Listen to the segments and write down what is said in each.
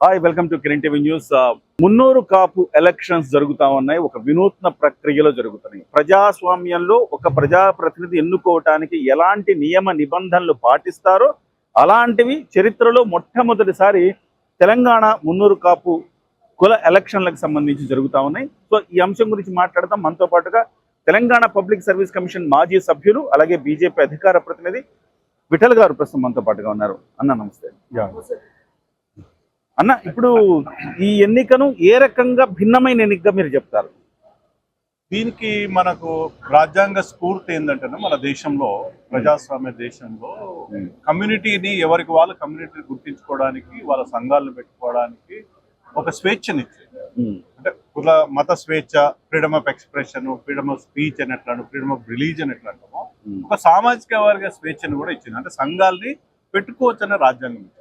Hi, welcome to Kiran TV news. Munnuru Kapu elections జరుగుతా ఉన్నాయి. ఒక వినూత్న ప్రక్రియలో జరుగుతున్నాయి. ప్రజాస్వామ్యంలో ఒక ప్రజాప్రతినిధి ఎన్నుకోవటానికి ఎలాంటి నియమ నిబంధనలు పాటిస్తారో అలాంటివి చరిత్రలో మొట్టమొదటిసారి తెలంగాణ మున్నూరు కాపు కుల ఎలక్షన్లకు సంబంధించి జరుగుతూ ఉన్నాయి. సో ఈ అంశం గురించి మాట్లాడతాం. మనతో పాటుగా తెలంగాణ పబ్లిక్ సర్వీస్ కమిషన్ మాజీ సభ్యులు, అలాగే బీజేపీ అధికార ప్రతినిధి విఠల్ గారు ప్రస్తుతం మనతో పాటుగా ఉన్నారు. అన్న నమస్తే. అన్న, ఇప్పుడు ఈ ఎన్నికను ఏ రకంగా భిన్నమైన ఎన్నికగా మీరు చెప్తారు? దీనికి మనకు రాజ్యాంగ స్ఫూర్తి ఏంటంటే, మన దేశంలో ప్రజాస్వామ్య దేశంలో కమ్యూనిటీని ఎవరికి వాళ్ళ కమ్యూనిటీని గుర్తించుకోవడానికి, వాళ్ళ సంఘాలను పెట్టుకోవడానికి ఒక స్వేచ్ఛనిచ్చింది. అంటే కుల మత స్వేచ్ఛ, freedom of expression, freedom of speech అని ఎట్లాంటి, ఫ్రీడమ్ ఆఫ్ రిలీజన్ ఎట్లాంటామో ఒక సామాజిక వర్గ స్వేచ్ఛను కూడా ఇచ్చింది. అంటే సంఘాలని పెట్టుకోవచ్చు అనే రాజ్యాంగం ఇచ్చింది.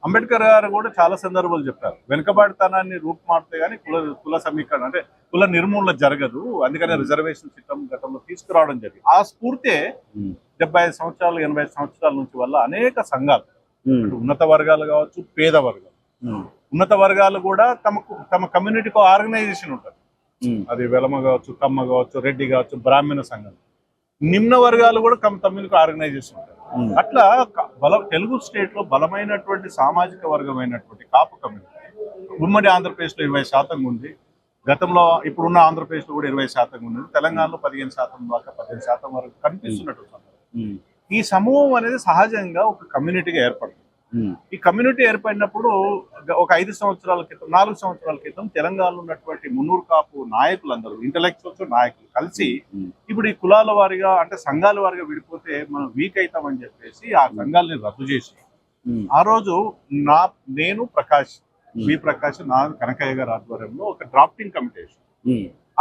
అంబేద్కర్ గారు కూడా చాలా సందర్భాలు చెప్పారు, వెనుకబాటుతనాన్ని రూపుమాడితే కానీ కుల సమీకరణ అంటే కుల నిర్మూలన జరగదు, అందుకనే రిజర్వేషన్ చట్టం గతంలో తీసుకురావడం జరిగింది. ఆ స్ఫూర్తే 75 సంవత్సరాలు 80 సంవత్సరాల నుంచి వల్ల అనేక సంఘాలు, ఉన్నత వర్గాలు కావచ్చు, పేద వర్గాలు, ఉన్నత వర్గాలు కూడా తమ కమ్యూనిటీకి ఆర్గనైజేషన్ ఉంటుంది. అది వెలమ కావచ్చు, కమ్మ కావచ్చు, రెడ్డి కావచ్చు, బ్రాహ్మణ సంఘం. నిమ్న వర్గాలు కూడా తమ్ములకు ఆర్గనైజేషన్ ఉంటారు. అట్లా తెలుగు స్టేట్ లో బలమైనటువంటి సామాజిక వర్గమైనటువంటి కాపు కమ్యూనిటీ ఉమ్మడి ఆంధ్రప్రదేశ్ లో 20% ఉంది. గతంలో ఇప్పుడున్న ఆంధ్రప్రదేశ్ లో కూడా 20% ఉంది. తెలంగాణలో 15% దాకా 15% వరకు కనిపిస్తున్నట్టు. ఈ సమూహం అనేది సహజంగా ఒక కమ్యూనిటీగా ఏర్పడుతుంది. ఈ కమ్యూనిటీ ఏర్పడినప్పుడు ఒక 5 సంవత్సరాల క్రితం, 4 సంవత్సరాల క్రితం తెలంగాణలో ఉన్నటువంటి మున్నూరు కాపు నాయకులందరూ, ఇంటలెక్చువల్స్ నాయకులు కలిసి ఇప్పుడు ఈ కులాల వారిగా అంటే సంఘాల వారిగా విడిపోతే మనం వీక్ అవుతామని చెప్పేసి ఆ సంఘాలని రద్దు చేసి, ఆ రోజు నేను ప్రకాష్ నా కనకయ్య గారి ఆధ్వర్యంలో ఒక డ్రాఫ్టింగ్ కమిటీ.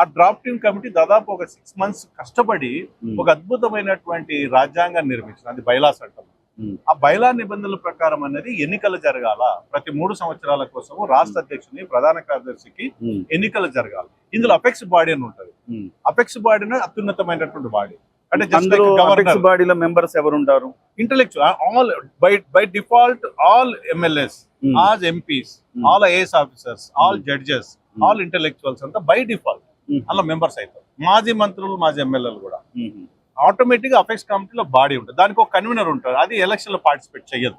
ఆ డ్రాఫ్టింగ్ కమిటీ దాదాపు ఒక 6 months కష్టపడి ఒక అద్భుతమైనటువంటి రాజ్యాంగాన్ని నిర్మించింది. అది బైలాస్ అంటాం. ఆ బైలా నిబంధనల ప్రకారం అనేది ఎన్నికలు జరగాల. ప్రతి 3 సంవత్సరాల కోసం రాష్ట్ర అధ్యక్షుని, ప్రధాన కార్యదర్శికి ఎన్నికలు జరగాలి. ఇందులో అపెక్స్ బాడీ అని ఉంటుంది. అపెక్స్ బాడీ అనేది అత్యున్నతమైనటువంటి బాడీ. అంటే బాడీలో మెంబర్స్ ఎవరు ఉంటారు? Intellectual, all by default all MLAs, all MPs, all IAS officers, all judges, all intellectuals అంతా బై డిఫాల్ట్ అలా మెంబర్స్ అవుతారు. మాజీ మంత్రులు, మాజీ ఎమ్మెల్యేలు కూడా ఆటోమేటిక్ గా అపెక్స్ కమిటీలో బాడీ ఉంటుంది. దానికి ఒక కన్వీనర్ ఉంటారు. అది ఎలక్షన్ లో పార్టిసిపేట్ చేయదు.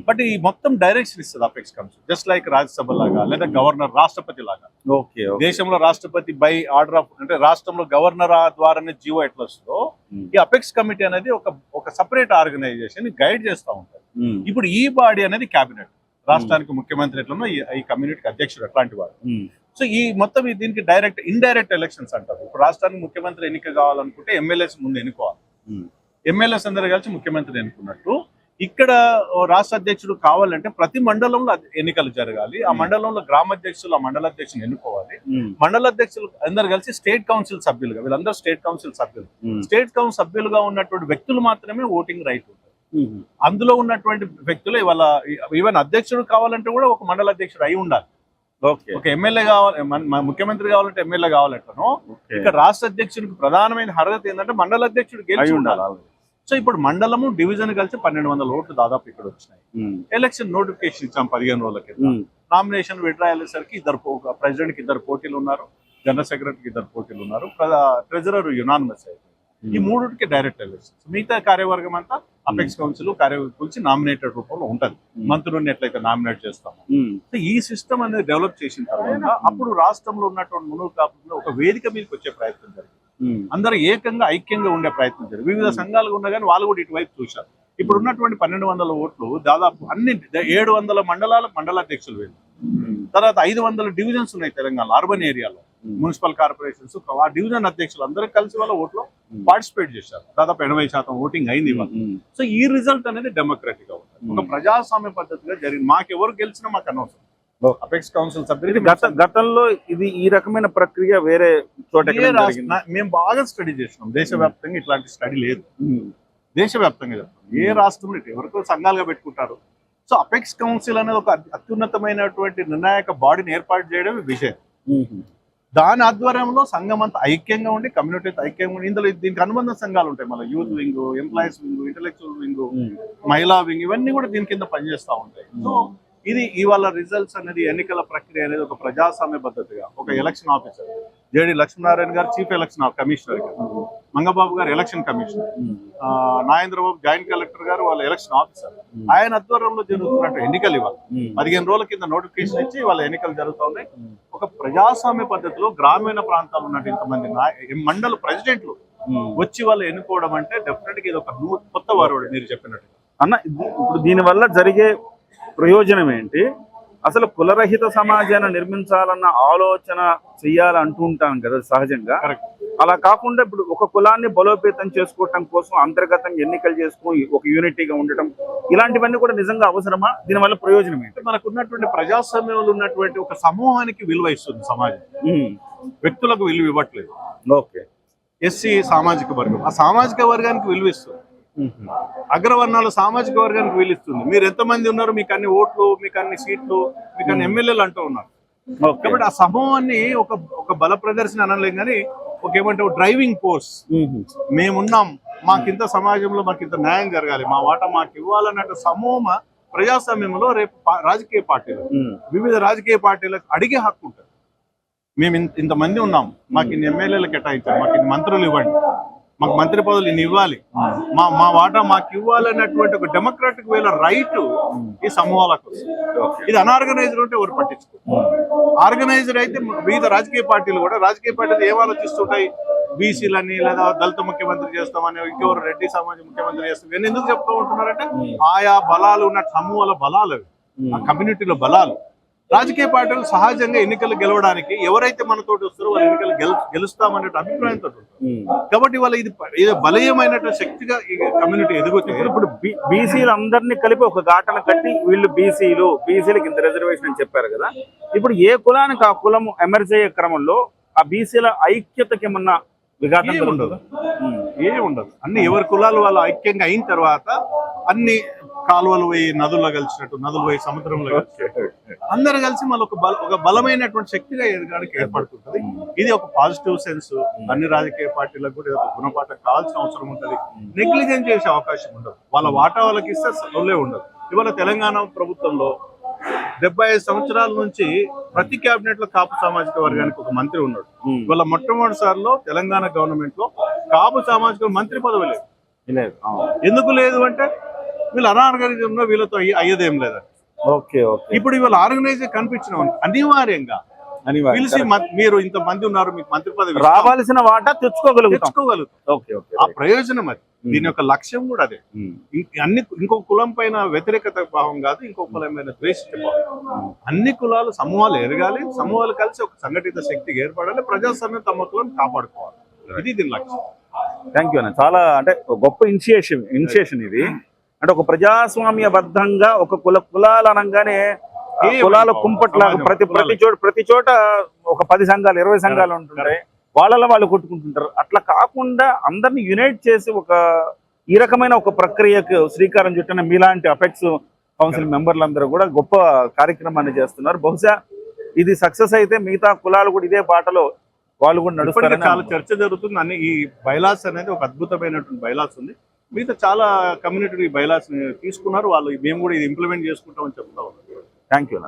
బట్ ఈ మొత్తం డైరెక్షన్ ఇస్తుంది apex committee, just like Rajya Sabha లాగా లేదా గవర్నర్, రాష్ట్రపతి లాగా. దేశంలో రాష్ట్రపతి బై ఆర్డర్ ఆఫ్, అంటే రాష్ట్రంలో గవర్నర్ ద్వారానే జీవో ఎట్లా వస్తుందో ఈ అపెక్స్ కమిటీ అనేది ఒక సపరేట్ ఆర్గనైజేషన్ గైడ్ చేస్తూ ఉంటారు. ఇప్పుడు ఈ బాడీ అనేది కేబినెట్, రాష్ట్రానికి ముఖ్యమంత్రి ఎట్లనో ఈ కమ్యూనిటీకి అధ్యక్షుడు అట్లాంటి వాడు. సో ఈ మొత్తం దీనికి డైరెక్ట్, ఇండైరెక్ట్ ఎలక్షన్స్ అంటారు. ఇప్పుడు రాష్ట్రానికి ముఖ్యమంత్రి ఎన్నిక కావాలనుకుంటే ఎమ్మెల్యేస్ ముందు ఎన్నుకోవాలి. ఎమ్మెల్యేస్ అందరూ కలిసి ముఖ్యమంత్రిని ఎన్నుకున్నట్టు ఇక్కడ రాష్ట్ర అధ్యక్షుడు కావాలంటే ప్రతి మండలంలో ఎన్నికలు జరగాలి. ఆ మండలంలో గ్రామ అధ్యక్షులు, ఆ మండల అధ్యక్షులు ఎన్నుకోవాలి. మండల అధ్యక్షులు అందరు కలిసి స్టేట్ కౌన్సిల్ సభ్యులుగా, వీళ్ళందరూ స్టేట్ కౌన్సిల్ సభ్యులు, స్టేట్ కౌన్సిల్ సభ్యులుగా ఉన్నటువంటి వ్యక్తులు మాత్రమే ఓటింగ్ రైట్ ఉంటుంది. అందులో ఉన్నటువంటి వ్యక్తులు ఇవాళ ఈవెన్ అధ్యక్షుడు కావాలంటే కూడా ఒక మండల అధ్యక్షుడు అయి ఉండాలి. ఒక ఎమ్మెల్యే కావాలి, ముఖ్యమంత్రి కావాలంటే ఎమ్మెల్యే కావాలంటాను. ఇక్కడ రాష్ట్ర అధ్యక్షుడికి ప్రధానమైన అర్హత ఏంటంటే మండల అధ్యక్షుడు గెలిచి ఉండాలి. సో ఇప్పుడు మండలము, డివిజన్ కలిసి 1200 ఓట్లు దాదాపు ఇక్కడ వచ్చినాయి. ఎలక్షన్ నోటిఫికేషన్ ఇచ్చాం 15 రోజుల క్రితం. నామినేషన్ విత్డ్రా అయ్యేసరికి ప్రెసిడెంట్ కి 2 పోటీలు ఉన్నారు, జనరల్ సెక్రటరీకి 2 పోటీలు ఉన్నారు, ట్రెజరర్ యునానిమస్ అయిపోయింది. ఈ 3కి డైరెక్ట్ ఎలక్షన్స్. మిగతా కార్యవర్గం అంతా అపెక్స్ కౌన్సిల్, కార్యవర్గం నామినేటెడ్ రూపంలో ఉంటది. మంత్రులని ఎట్లయితే నామినేట్ చేస్తాము. ఈ సిస్టమ్ అనేది డెవలప్ చేసిన తర్వాత అప్పుడు రాష్ట్రంలో ఉన్నటువంటి మున్నూరు కాపుల్లో ఒక వేదిక మీదకి వచ్చే ప్రయత్నం జరిగింది. అందరూ ఏకంగా ఐక్యంగా ఉండే ప్రయత్నం జరిగింది. వివిధ సంఘాలు ఉన్నా కానీ వాళ్ళు కూడా ఇటువైపు చూశారు. ఇప్పుడు ఉన్నటువంటి 1200 ఓట్లు దాదాపు అన్ని 700 మండలాల మండలాధ్యక్షులు వేరు, తర్వాత 500 డివిజన్స్ ఉన్నాయి తెలంగాణ అర్బన్ ఏరియాలో, మున్సిపల్ కార్పొరేషన్స్. ఆ డివిజన్ అధ్యక్షులు అందరూ కలిసి వాళ్ళ ఓట్లో పార్టిసిపేట్ చేశారు. దాదాపు 80% ఓటింగ్ అయింది. సో ఈ రిజల్ట్ అనేది డెమోక్రటిక్ గా ఉంటుంది, ఒక ప్రజాస్వామ్య పద్ధతిగా జరిగింది. మాకెవరు గెలిచినా మాకు అనవసరం. అపెక్స్ కౌన్సిల్ సభ్యులు గతంలో ఇది ఈ రకమైన ప్రక్రియ వేరే చోట మేము బాగా స్టడీ చేసినాం. దేశవ్యాప్తంగా ఇట్లాంటి స్టడీ లేదు. దేశవ్యాప్తంగా చెప్తాం, ఏ రాష్ట్రంలో ఎవరికో సంఘాలుగా పెట్టుకుంటారు. సో అపెక్స్ కౌన్సిల్ అనేది ఒక అత్యున్నతమైనటువంటి నిర్ణాయక బాడీని ఏర్పాటు చేయడం విషయం. దాని ఆధ్వర్యంలో సంఘం అంతా ఐక్యంగా ఉండి, కమ్యూనిటీ ఐక్యంగా ఉండి, ఇందులో దీనికి అనుబంధ సంఘాలు ఉంటాయి. మళ్ళీ youth wing, employees wing, intellectual wing, మహిళా వింగ్, ఇవన్నీ కూడా దీని కింద పనిచేస్తూ ఉంటాయి. సో ఇది ఇవాళ రిజల్ట్స్ అనేది ఎన్నికల ప్రక్రియ అనేది ఒక ప్రజాస్వామ్య పద్ధతిగా ఒక ఎలక్షన్ ఆఫీసర్ జేడి లక్ష్మీనారాయణ గారు చీఫ్ ఎలక్షన్ కమిషనర్ గారు, మంగబాబు గారు election commissioner, Nagendra Babu joint collector గారు వాళ్ళ ఎలక్షన్ ఆఫీసర్, ఆయన ఆధ్వర్యంలో జరుగుతున్నట్టు ఎన్నికలు ఇవాళ 15 రోజుల కింద నోటిఫికేషన్ ఇచ్చి వాళ్ళ ఎన్నికలు జరుగుతున్నాయి. ఒక ప్రజాస్వామ్య పద్ధతిలో గ్రామీణ ప్రాంతాలు ఉన్నట్టు ఇంతమంది మండల ప్రెసిడెంట్లు వచ్చి వాళ్ళు ఎన్నుకోవడం అంటే డెఫినెట్ గా ఇది ఒక కొత్త వరవడు మీరు చెప్పినట్టు అన్న. ఇప్పుడు దీనివల్ల జరిగే ప్రయోజనం ఏంటి? అసలు కులరహిత సమాజాన్ని నిర్మించాలన్న ఆలోచన చెయ్యాలంటూ ఉంటాం కదా సహజంగా. అలా కాకుండా ఇప్పుడు ఒక కులాన్ని బలోపేతం చేసుకోవటం కోసం అంతర్గతంగా ఎన్నికలు చేసుకుని ఒక యూనిటీగా ఉండటం, ఇలాంటివన్నీ కూడా నిజంగా అవసరమా? దీనివల్ల ప్రయోజనం ఏంటి? మనకు ఉన్నటువంటి ప్రజాస్వామ్యంలో ఉన్నటువంటి ఒక సమూహానికి విలువ ఇస్తుంది సమాజం, వ్యక్తులకు విలువ ఇవ్వట్లేదు. ఓకే, ఎస్సీ సామాజిక వర్గం ఆ సామాజిక వర్గానికి విలువ ఇస్తుంది, అగ్రవర్ణాల సామాజిక వర్గానికి వీలుస్తుంది. మీరు ఎంతమంది ఉన్నారు, మీకు అన్ని ఓట్లు, మీకు అన్ని సీట్లు, మీకు అన్ని ఎమ్మెల్యేలు అంటూ ఉన్నారు. కాబట్టి ఆ సమూహాన్ని ఒక బల ప్రదర్శన అనలేం కానీ ఒక ఏమంటే డ్రైవింగ్ ఫోర్స్, మేమున్నాం, మాకింత సమాజంలో మాకింత న్యాయం జరగాలి, మా వాటా మాకు ఇవ్వాలన్నట్టు సమూహ ప్రజాస్వామ్యంలో రేపు రాజకీయ పార్టీలు వివిధ రాజకీయ పార్టీలకు అడిగే హక్కు ఉంటుంది. మేము ఇంతమంది ఉన్నాం, మాకు ఇన్ని ఎమ్మెల్యేలు కేటాయించారు, మాకు ఇన్ని మంత్రులు ఇవ్వండి, మాకు మంత్రి పదవులు ఇన్ని ఇవ్వాలి, మా వాటా మాకు ఇవ్వాలన్నటువంటి ఒక డెమోక్రాటిక్ వేల రైట్ ఈ సమూహాలకు. ఇది అన్ఆర్గనైజ్డ్ ఉంటే ఎవరు పట్టించుకో, ఆర్గనైజ్డ్ అయితే వివిధ రాజకీయ పార్టీలు కూడా రాజకీయ పార్టీలు ఏం ఆలోచిస్తుంటాయి, బీసీలని లేదా దళిత ముఖ్యమంత్రి చేస్తామని, ఇంకెవరు రెడ్డి సమాజం ముఖ్యమంత్రి చేస్తాం, ఇవన్నీ ఎందుకు చెప్తూ ఉంటున్నారంటే ఆయా బలాలు ఉన్న సమూహాల బలాలు అవి, ఆ కమ్యూనిటీలో బలాలు. రాజకీయ పార్టీలు సహజంగా ఎన్నికలు గెలవడానికి ఎవరైతే మనతోటి వస్తారో వాళ్ళ ఎన్నికలు గెలుస్తామనే అభిప్రాయంతో కాబట్టి వాళ్ళ ఇది బలీయమైనటువంటి శక్తిగా ఈ కమ్యూనిటీ ఎదుగుతుంది. ఇప్పుడు బీసీలు అందరినీ కలిపి ఒక ఘాటన కట్టి వీళ్ళు బీసీలకు ఇంత రిజర్వేషన్ అని చెప్పారు కదా. ఇప్పుడు ఏ కులానికి ఆ కులం ఎమర్జ్ అయ్యే క్రమంలో ఆ బీసీల ఐక్యతకి ఏమన్నా విఘాతం ఉండదు, అన్ని ఎవరి కులాలు వాళ్ళు ఐక్యంగా అయిన తర్వాత అన్ని కాలువలు పోయి నదుల్లో కలిసినట్టు, నదులు పోయి సముద్రంలో కలిసినట్టు అందరు కలిసి మళ్ళీ ఒక బలమైనటువంటి శక్తిగా ఎదగడానికి ఏర్పడుతుంటది. ఇది ఒక పాజిటివ్ సెన్స్. అన్ని రాజకీయ పార్టీలకు కూడా ఒక గుణపాఠం కావాల్సిన అవసరం ఉంటుంది. నెగ్లిజెన్స్ చేసే అవకాశం ఉండదు, వాళ్ళ వాటా వాళ్ళకి ఇస్తే సొల్లే ఉండదు. ఇవాళ తెలంగాణ ప్రభుత్వంలో 75 సంవత్సరాల నుంచి ప్రతి కేబినెట్ లో కాపు సామాజిక వర్గానికి ఒక మంత్రి ఉన్నాడు. ఇవాళ మొట్టమొదటిసారిలో తెలంగాణ గవర్నమెంట్ లో కాపు సామాజిక మంత్రి పదవి లేదు. ఎందుకు లేదు అంటే వీళ్ళు అనార్గనైజ్ వీళ్ళతో అయ్యేదేం లేదండి. ఇప్పుడు ఇవాళ ఆర్గనైజ్ కనిపించిన అనివార్యంగా పిలిచి మీరు ఇంత మంది ఉన్నారు, మీకు మంత్రి పదవి రావాల్సిన వాటా తెచ్చుకోగలుగుతాం. ఆ ప్రయోజనం అది. దీని యొక్క లక్ష్యం కూడా అదే. ఇంకో కులం పైన వ్యతిరేకత భావం కాదు, ఇంకో కులమైన ద్వేషిత భావం. అన్ని కులాలు సమూహాలు ఎదగాలి, సమూహాలు కలిసి ఒక సంఘటిత శక్తికి ఏర్పడాలి, ప్రజాస్వామ్యం తమ కులం కాపాడుకోవాలి. ఇది దీని లక్ష్యం. థ్యాంక్ యూ అన్న. చాలా అంటే గొప్ప ఇనిషియేషన్ ఇది. అంటే ఒక ప్రజాస్వామ్యబద్ధంగా ఒక కులాలు అనగానే కులాల కుంపట్లాగా ప్రతి చోట ఒక 10 సంఘాలు 20 సంఘాలు ఉంటుంటాయి, వాళ్ళలో వాళ్ళు కొట్టుకుంటుంటారు. అట్లా కాకుండా అందరినీ యునైట్ చేసి ఈ రకమైన ఒక ప్రక్రియకు శ్రీకారం చుట్టిన మీలాంటి అపెక్స్ కౌన్సిల్ మెంబర్లందరూ కూడా గొప్ప కార్యక్రమాన్ని చేస్తున్నారు. బహుశా ఇది సక్సెస్ అయితే మిగతా కులాలు కూడా ఇదే బాటలో వాళ్ళు కూడా నడుస్తారు. చాలా చర్చ జరుగుతుంది. అన్ని ఈ బైలాస్ అనేది ఒక అద్భుతమైనటువంటి బైలాస్ ఉంది. మిగతా చాలా కమ్యూనిటీ బైలాస్ తీసుకున్నారు వాళ్ళు. మేము కూడా ఇది ఇంప్లిమెంట్ చేసుకుంటామని చెప్తా ఉన్నాం. Thank you.